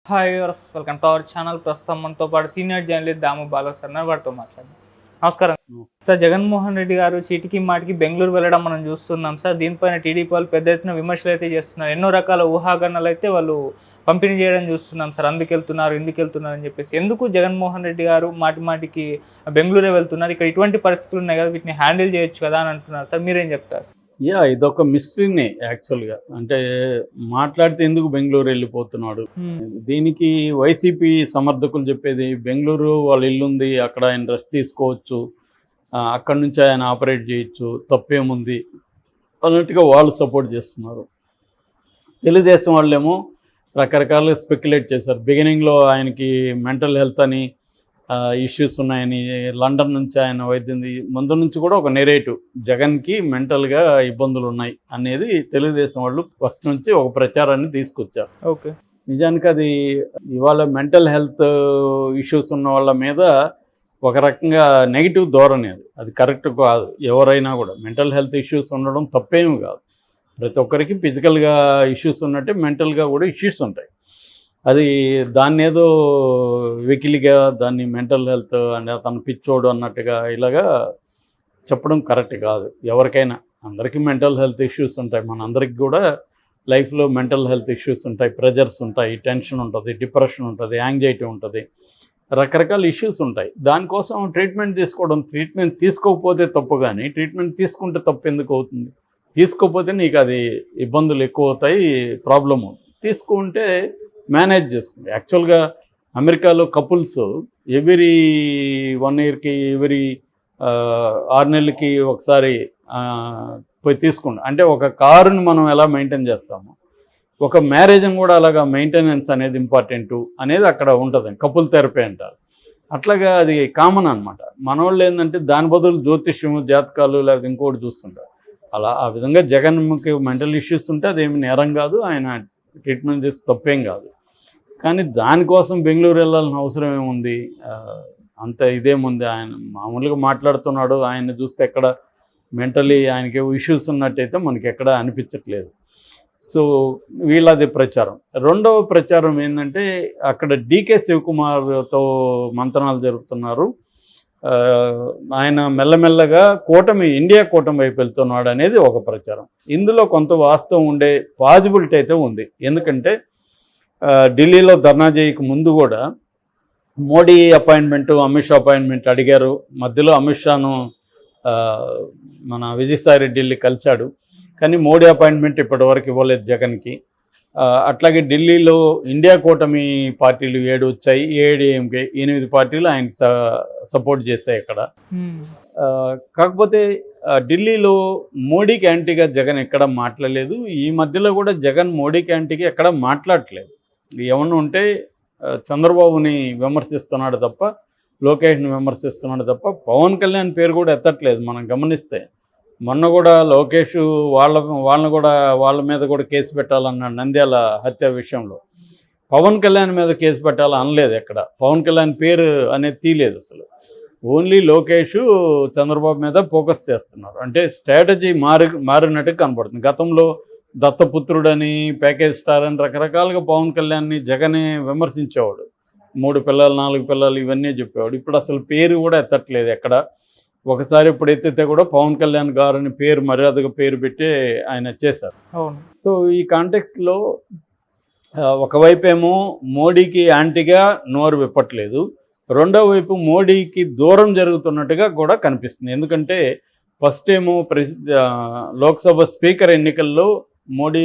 Hi viewers, welcome to our channel. ప్రస్తుతం మనతో పాటు సీనియర్ జర్నలిస్ట్ దాము బాలో సార్ వారితో మాట్లాడదాం. నమస్కారం సార్. జగన్మోహన్ రెడ్డి గారు చీటికి మాటికి బెంగళూరు వెళ్ళడం మనం చూస్తున్నాం సార్. దీనిపైన టీడీపీ వాళ్ళు పెద్ద ఎత్తున విమర్శలు అయితే చేస్తున్నారు. ఎన్నో రకాల ఊహాగానాలు అయితే వాళ్ళు పంపిణీ చేయడం చూస్తున్నాం సార్. ఎందుకు వెళ్తున్నారు అని చెప్పేసి. ఎందుకు జగన్మోహన్ రెడ్డి గారు మాటి మాటికి బెంగళూరే వెళ్తున్నారు? ఇక్కడ ఇటువంటి పరిస్థితులు ఉన్నాయి కదా, వీటిని హ్యాండిల్ చేయొచ్చు కదా అని అంటున్నారు సార్. మీరేం చెప్తారు? ఇదొక మిస్టరీనే యాక్చువల్గా. అంటే మాట్లాడితే ఎందుకు బెంగళూరు వెళ్ళిపోతున్నాడు, దీనికి వైసీపీ సమర్థకులు చెప్పేది బెంగళూరు వాళ్ళ ఇల్లుంది, అక్కడ ఆయన రెస్ట్ తీసుకోవచ్చు, అక్కడి నుంచి ఆయన ఆపరేట్ చేయొచ్చు, తప్పేముంది అన్నట్టుగా వాళ్ళు సపోర్ట్ చేస్తున్నారు. తెలుగుదేశం వాళ్ళేమో రకరకాలుగా స్పెక్యులేట్ చేశారు. బిగినింగ్లో ఆయనకి మెంటల్ హెల్త్ అని ఇష్యూస్ ఉన్నాయని, లండన్ నుంచి ఆయన వైద్యం ముందు నుంచి కూడా ఒక నెరేటివ్ జగన్కి మెంటల్గా ఇబ్బందులు ఉన్నాయి అనేది తెలుగుదేశం వాళ్ళు ఫస్ట్ నుంచి ఒక ప్రచారాన్ని తీసుకొచ్చారు. ఓకే, నిజానికి అది ఇవాళ మెంటల్ హెల్త్ ఇష్యూస్ ఉన్న వాళ్ళ మీద ఒక రకంగా నెగిటివ్ ధోరణి, అది కరెక్ట్ కాదు. ఎవరైనా కూడా మెంటల్ హెల్త్ ఇష్యూస్ ఉండడం తప్పేమి కాదు. ప్రతి ఒక్కరికి ఫిజికల్గా ఇష్యూస్ ఉన్నట్టే మెంటల్గా కూడా ఇష్యూస్ ఉంటాయి. అది దాన్ని ఏదో వెకిలిగా దాన్ని మెంటల్ హెల్త్ అంటే అతను పిచ్చోడు అన్నట్టుగా ఇలాగా చెప్పడం కరెక్ట్ కాదు. ఎవరికైనా అందరికీ మెంటల్ హెల్త్ ఇష్యూస్ ఉంటాయి. మనందరికీ కూడా లైఫ్లో మెంటల్ హెల్త్ ఇష్యూస్ ఉంటాయి, ప్రెజర్స్ ఉంటాయి, టెన్షన్ ఉంటుంది, డిప్రెషన్ ఉంటుంది, యాంగ్జైటీ ఉంటుంది, రకరకాల ఇష్యూస్ ఉంటాయి. దానికోసం ట్రీట్మెంట్ తీసుకోకపోతే తప్పు, కానీ ట్రీట్మెంట్ తీసుకుంటే తప్పు ఎందుకు అవుతుంది? తీసుకోకపోతే నీకు అది ఇబ్బందులు ఎక్కువ అవుతాయి, ప్రాబ్లము. తీసుకుంటే మేనేజ్ చేసుకుంటే యాక్చువల్గా అమెరికాలో కపుల్స్ ఎవ్రీ 1 ఇయర్కి ఎవ్రీ 6 నెలలకి ఒకసారి పోయి తీసుకుంటాం. అంటే ఒక కారుని మనం ఎలా మెయింటైన్ చేస్తామో ఒక మ్యారేజ్ని కూడా అలాగా మెయింటెనెన్స్ అనేది ఇంపార్టెంటు అనేది అక్కడ ఉంటుంది. కపుల్ థెరపీ అంటారు. అట్లాగా అది కామన్ అనమాట. మనోళ్ళు ఏంటంటే దాని బదులు జ్యోతిష్యము, జాతకాలు లేకపోతే ఇంకోటి చూస్తుంటారు. ఆ విధంగా జగన్కి మెంటల్ ఇష్యూస్ ఉంటే అదేమి నేరం కాదు, ఆయన ట్రీట్మెంట్ చేస్తే తప్పేం కాదు. కానీ దానికోసం బెంగళూరు వెళ్ళాల్సిన అవసరం ఏముంది? అంత ఇదేముంది? ఆయన మామూలుగా మాట్లాడుతున్నాడు. ఆయన చూస్తే ఎక్కడ మెంటలీ ఆయనకి ఇష్యూస్ ఉన్నట్టయితే మనకి ఎక్కడ అనిపించట్లేదు. సో వీళ్ళది ప్రచారం. రెండవ ప్రచారం ఏంటంటే అక్కడ డీకే శివకుమార్తో మంతనాలు జరుపుతున్నారు. ఆయన మెల్లమెల్లగా ఇండియా కూటమి వైపు వెళ్తున్నాడు అనేది ఒక ప్రచారం. ఇందులో కొంత వాస్తవం ఉండే పాజిబిలిటీ అయితే ఉంది. ఎందుకంటే ఢిల్లీలో ధర్నా చేయక ముందు కూడా మోడీ అపాయింట్మెంటు, అమిత్ షా అపాయింట్మెంట్ అడిగారు. మధ్యలో అమిత్ షాను మన విజయసాయిరెడ్డి వెళ్ళి కలిశాడు. కానీ మోడీ అపాయింట్మెంట్ ఇప్పటివరకు ఇవ్వలేదు జగన్కి. అట్లాగే ఢిల్లీలో ఇండియా కూటమి పార్టీలు 7 వచ్చాయి, ఏఐడిఎంకే 8 పార్టీలు ఆయనకి సపోర్ట్ చేశాయి అక్కడ. కాకపోతే ఢిల్లీలో మోడీకి యాంటీగా జగన్ ఎక్కడ మాట్లాడలేదు. ఈ మధ్యలో కూడా జగన్ మోడీకి యాంటీగా ఎక్కడ మాట్లాడట్లేదు. ఏమన్నా ఉంటే చంద్రబాబుని విమర్శిస్తున్నాడు తప్ప, లోకేష్ని విమర్శిస్తున్నాడు తప్ప పవన్ కళ్యాణ్ పేరు కూడా ఎత్తట్లేదు. మనం గమనిస్తే మొన్న కూడా లోకేష్ వాళ్ళ మీద కూడా కేసు పెట్టాలన్నాడు నంద్యాల హత్య విషయంలో. పవన్ కళ్యాణ్ మీద కేసు పెట్టాలని అనలేదు. ఎక్కడ పవన్ కళ్యాణ్ పేరు అనేది తీయలేదు అసలు. ఓన్లీ లోకేష్ చంద్రబాబు మీద ఫోకస్ చేస్తున్నారు. అంటే స్ట్రాటజీ మారినట్టు కనపడుతుంది. గతంలో దత్తపుత్రుడని, ప్యాకేజ్ స్టార్ అని రకరకాలుగా పవన్ కళ్యాణ్ని జగనే విమర్శించేవాడు. 3 పిల్లలు 4 పిల్లలు ఇవన్నీ చెప్పేవాడు. ఇప్పుడు అసలు పేరు కూడా ఎత్తట్లేదు ఎక్కడ. ఒకసారి ఇప్పుడు ఎత్తితే కూడా పవన్ కళ్యాణ్ గారు అని మర్యాదగా పేరు పెట్టి ఆయన చేశారు. సో ఈ కాంటెక్స్ట్లో ఒకవైపు ఏమో మోడీకి యాంటీగా నోరు విప్పట్లేదు, రెండో వైపు మోడీకి దూరం జరుగుతున్నట్టుగా కూడా కనిపిస్తుంది. ఎందుకంటే ఫస్ట్ ఏమో లోక్సభ స్పీకర్ ఎన్నికల్లో మోడీ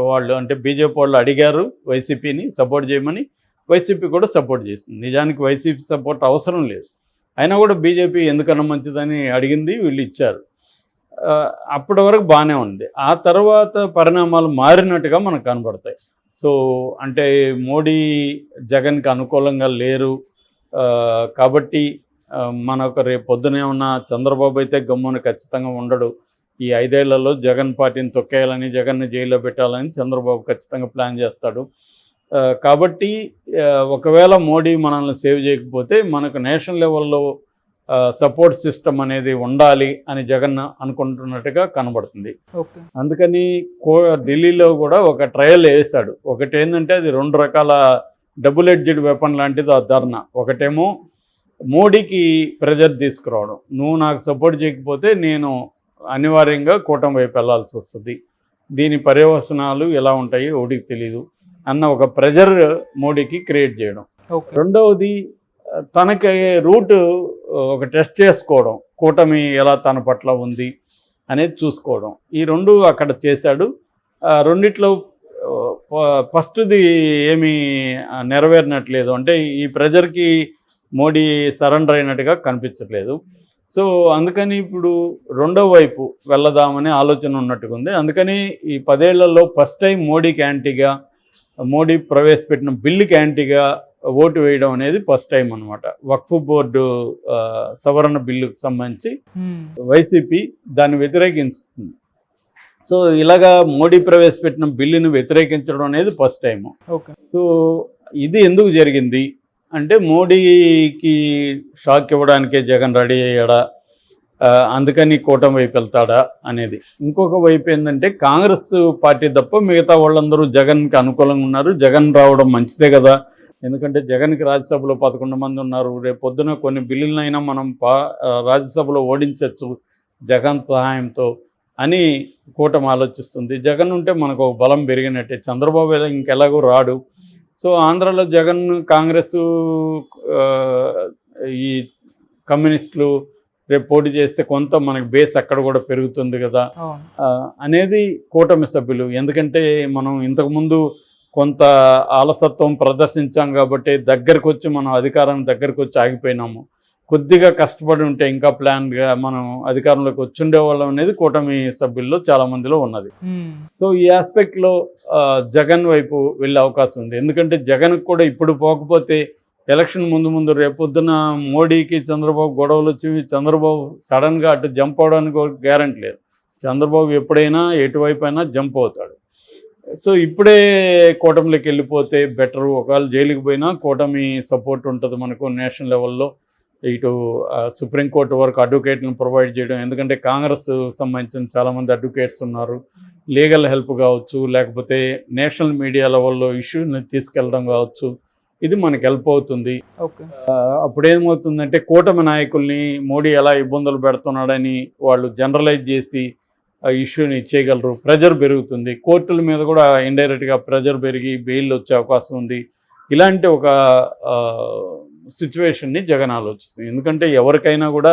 వాళ్ళు అంటే బీజేపీ వాళ్ళు అడిగారు వైసీపీని సపోర్ట్ చేయమని. వైసీపీ కూడా సపోర్ట్ చేసింది. నిజానికి వైసీపీ సపోర్ట్ అవసరం లేదు, అయినా కూడా బీజేపీ ఎందుకన్నా మంచిదని అడిగింది, వీళ్ళు ఇచ్చారు. అప్పటి వరకు బాగానే ఉంది. ఆ తర్వాత పరిణామాలు మారినట్టుగా మనకు కనబడతాయి. సో అంటే మోడీ జగన్కి అనుకూలంగా లేరు కాబట్టి మనకు రేపు పొద్దునే ఉన్న చంద్రబాబు అయితే గమ్మున ఖచ్చితంగా ఉండడు. ఈ 5 ఏళ్లలో జగన్ పార్టీని తొక్కేయాలని, జగన్ని జైల్లో పెట్టాలని చంద్రబాబు ఖచ్చితంగా ప్లాన్ చేస్తాడు. కాబట్టి ఒకవేళ మోడీ మనల్ని సేవ్ చేయకపోతే మనకు నేషనల్ లెవెల్లో సపోర్ట్ సిస్టమ్ అనేది ఉండాలి అని జగన్ అనుకుంటున్నట్టుగా కనబడుతుంది. ఓకే. అందుకని ఢిల్లీలో కూడా ఒక ట్రయల్ వేశాడు. ఒకటి ఏంటంటే అది 2 రకాల డబుల్ ఎడ్జ్డ్ వెపన్ లాంటిది ఆ ధర్నా. ఒకటేమో మోడీకి ప్రెజర్ తీసుకురావడం, నువ్వు నాకు సపోర్ట్ చేయకపోతే నేను అనివార్యంగా కూటమి వైపు వెళ్లాల్సి వస్తుంది, దీని పర్యవసనాలు ఎలా ఉంటాయి ఓడికి తెలియదు అన్న ఒక ప్రెజర్ మోడీకి క్రియేట్ చేయడం. రెండవది తనకి రూట్ ఒక టెస్ట్ చేసుకోవడం, కూటమి ఎలా తన పట్ల ఉంది అనేది చూసుకోవడం. ఈ 2 అక్కడ చేశాడు. రెండిట్లో ఫస్ట్ది ఏమీ నెరవేరినట్లేదు, అంటే ఈ ప్రెజర్కి మోడీ సరెండర్ అయినట్టుగా కనిపించట్లేదు. సో అందుకని ఇప్పుడు రెండో వైపు వెళ్ళదామనే ఆలోచన ఉన్నట్టుగా ఉంది. అందుకని ఈ 10 ఏళ్లలో ఫస్ట్ టైం మోడీకి యాంటీగా, మోడీ ప్రవేశపెట్టిన బిల్లుకి యాంటీగా ఓటు వేయడం అనేది ఫస్ట్ టైం అనమాట. వక్ఫ్ బోర్డు సవరణ బిల్లుకు సంబంధించి వైసీపీ దాన్ని వ్యతిరేకించుతుంది. సో ఇలాగా మోడీ ప్రవేశపెట్టిన బిల్లును వ్యతిరేకించడం అనేది ఫస్ట్ టైము. సో ఇది ఎందుకు జరిగింది అంటే మోడీకి షాక్ ఇవ్వడానికే జగన్ రెడీ అయ్యాడా, అందుకని కూటమి వైపు వెళ్తాడా అనేది. ఇంకొక వైపు ఏంటంటే కాంగ్రెస్ పార్టీ తప్ప మిగతా వాళ్ళందరూ జగన్కి అనుకూలంగా ఉన్నారు. జగన్ రావడం మంచిదే కదా, ఎందుకంటే జగన్కి రాజ్యసభలో 11 మంది ఉన్నారు. రేపు పొద్దున కొన్ని బిల్లులైనా మనం రాజ్యసభలో ఓడించవచ్చు జగన్ సహాయంతో అని కూటమి ఆలోచిస్తుంది. జగన్ ఉంటే మనకు ఒక బలం పెరిగినట్టే. చంద్రబాబు ఇంకెలాగో రాడు. సో ఆంధ్రాలో జగన్, కాంగ్రెస్, ఈ కమ్యూనిస్టులు రేపు పోటీ చేస్తే కొంత మనకి బేస్ అక్కడ కూడా పెరుగుతుంది కదా అనేది కూటమి సభ్యులు. ఎందుకంటే మనం ఇంతకుముందు కొంత ఆలసత్వం ప్రదర్శించాం కాబట్టి దగ్గరకు వచ్చి మనం అధికారానికి దగ్గరకు వచ్చి ఆగిపోయినాము. కొద్దిగా కష్టపడి ఉంటే ఇంకా ప్లాన్గా మనం అధికారంలోకి వచ్చుండేవాళ్ళం అనేది కూటమి సభ్యుల్లో చాలామందిలో ఉన్నది. సో ఈ ఆస్పెక్ట్లో జగన్ వైపు వెళ్ళే అవకాశం ఉంది. ఎందుకంటే జగన్కి కూడా ఇప్పుడు పోకపోతే ఎలక్షన్ ముందు రేపొద్దున మోడీకి చంద్రబాబు గొడవలు వచ్చి చంద్రబాబు సడన్గా అటు జంప్ అవడానికి గ్యారంటీ లేదు. చంద్రబాబు ఎప్పుడైనా ఎటువైపు అయినా జంప్ అవుతాడు. సో ఇప్పుడే కూటమిలోకి వెళ్ళిపోతే బెటరు. ఒకవేళ జైలుకి పోయినా కూటమి సపోర్ట్ ఉంటుంది మనకు నేషనల్ లెవెల్లో. ఇటు సుప్రీంకోర్టు వరకు అడ్వకేట్లను ప్రొవైడ్ చేయడం, ఎందుకంటే కాంగ్రెస్ సంబంధించిన చాలామంది అడ్వకేట్స్ ఉన్నారు. లీగల్ హెల్ప్ కావచ్చు, లేకపోతే నేషనల్ మీడియా లెవెల్లో ఇష్యూని తీసుకెళ్ళడం కావచ్చు, ఇది మనకు హెల్ప్ అవుతుంది. అప్పుడు ఏమవుతుందంటే కూటమి నాయకుల్ని మోడీ ఎలా ఇబ్బందులు పెడుతున్నాడని వాళ్ళు జనరలైజ్ చేసి ఆ ఇష్యూని చేయగలరు. ప్రెజర్ పెరుగుతుంది. కోర్టుల మీద కూడా ఇండైరెక్ట్గా ప్రెజర్ పెరిగి బెయిల్ వచ్చే అవకాశం ఉంది. ఇలాంటి ఒక సిచ్యువేషన్ని జగన్ ఆలోచిస్తుంది. ఎందుకంటే ఎవరికైనా కూడా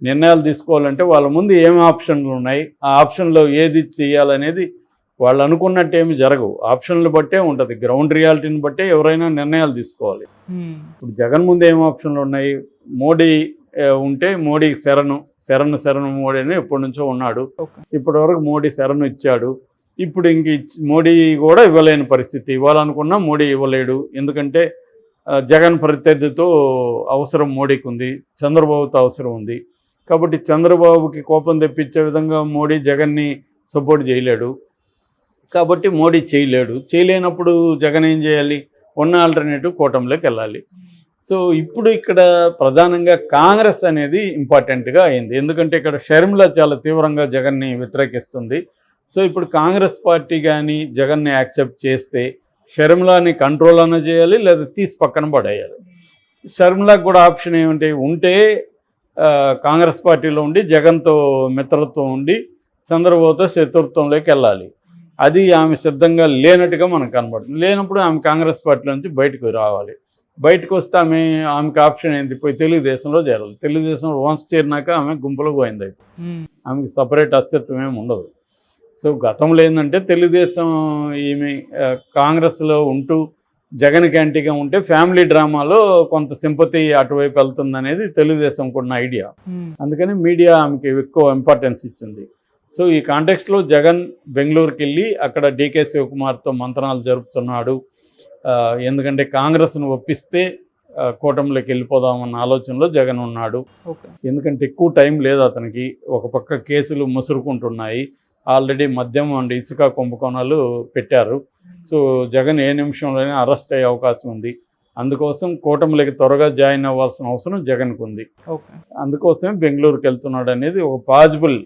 నిర్ణయాలు తీసుకోవాలంటే వాళ్ళ ముందు ఏమి ఆప్షన్లు ఉన్నాయి, ఆ ఆప్షన్లో ఏది చేయాలనేది వాళ్ళు అనుకున్నట్టు ఏమి జరగవు. ఆప్షన్లు బట్టే ఉంటుంది, గ్రౌండ్ రియాలిటీని బట్టే ఎవరైనా నిర్ణయాలు తీసుకోవాలి. ఇప్పుడు జగన్ ముందు ఏం ఆప్షన్లు ఉన్నాయి, మోడీ ఉంటే మోడీకి శరణు మోడీ అని ఎప్పటి నుంచో ఉన్నాడు. ఇప్పటి వరకు మోడీ శరణు ఇచ్చాడు. ఇప్పుడు ఇంక మోడీ కూడా ఇవ్వలేని పరిస్థితి. ఇవ్వాలనుకున్నా మోడీ ఇవ్వలేడు. ఎందుకంటే జగన్ ప్రత్యర్థితో అవసరం మోడీకి ఉంది, చంద్రబాబుతో అవసరం ఉంది. కాబట్టి చంద్రబాబుకి కోపం తెప్పించే విధంగా మోడీ జగన్ని సపోర్ట్ చేయలేడు. కాబట్టి మోడీ చేయలేనప్పుడు జగన్ ఏం చేయాలి, ఉన్న ఆల్టర్నేటివ్ కూటమిలోకి వెళ్ళాలి. సో ఇప్పుడు ఇక్కడ ప్రధానంగా కాంగ్రెస్ అనేది ఇంపార్టెంట్గా అయింది. ఎందుకంటే ఇక్కడ షర్మిల చాలా తీవ్రంగా జగన్ని వ్యతిరేకిస్తుంది. సో ఇప్పుడు కాంగ్రెస్ పార్టీ కానీ జగన్ని యాక్సెప్ట్ చేస్తే షర్మిలాని కంట్రోల్ అన్న చేయాలి, లేదా తీసి పక్కన పడేయాలి. షర్మిలకు కూడా ఆప్షన్ ఏమిటి, ఉంటే కాంగ్రెస్ పార్టీలో ఉండి జగన్తో మిత్రత్వం ఉండి చంద్రబాబుతో శత్రుత్వంలోకి వెళ్ళాలి. అది ఆమె సిద్ధంగా లేనట్టుగా మనకు కనబడుతుంది. లేనప్పుడు ఆమె కాంగ్రెస్ పార్టీ నుంచి బయటకు రావాలి. బయటకు వస్తే ఆమెకి ఆప్షన్ ఏంటి, పోయి తెలుగుదేశంలో చేరాలి. తెలుగుదేశంలో వన్స్ చేరినాక ఆమె గుంపులో పోయింది. ఆమెకి సపరేట్ అస్తిత్వం ఏమి ఉండదు. సో గతంలో ఏంటంటే తెలుగుదేశం ఈమె కాంగ్రెస్లో ఉంటూ జగన్కి యాంటీగా ఉంటే ఫ్యామిలీ డ్రామాలో కొంత సింపతి అటువైపు వెళ్తుంది అనేది తెలుగుదేశంకు ఉన్న ఐడియా. అందుకని మీడియా ఆమెకి ఎక్కువ ఇంపార్టెన్స్ ఇచ్చింది. సో ఈ కాంటెక్స్ట్లో జగన్ బెంగళూరుకి వెళ్ళి అక్కడ డీకే శివకుమార్తో మంత్రాలు జరుపుతున్నాడు. ఎందుకంటే కాంగ్రెస్ను ఒప్పిస్తే కూటమిలోకి వెళ్ళిపోదామన్న ఆలోచనలో జగన్ ఉన్నాడు. ఎందుకంటే ఎక్కువ టైం లేదు అతనికి. ఒక పక్క కేసులు ముసురుకుంటున్నాయి. ఆల్రెడీ మద్యం అండ్ ఇసుక కుంభకోణాలు పెట్టారు. సో జగన్ ఏ నిమిషంలోనే అరెస్ట్ అయ్యే అవకాశం ఉంది. అందుకోసం కూటమిలోకి త్వరగా జాయిన్ అవ్వాల్సిన అవసరం జగన్కు ఉంది. ఓకే. అందుకోసమే బెంగళూరుకి వెళ్తున్నాడు అనేది ఒక పాజిబుల్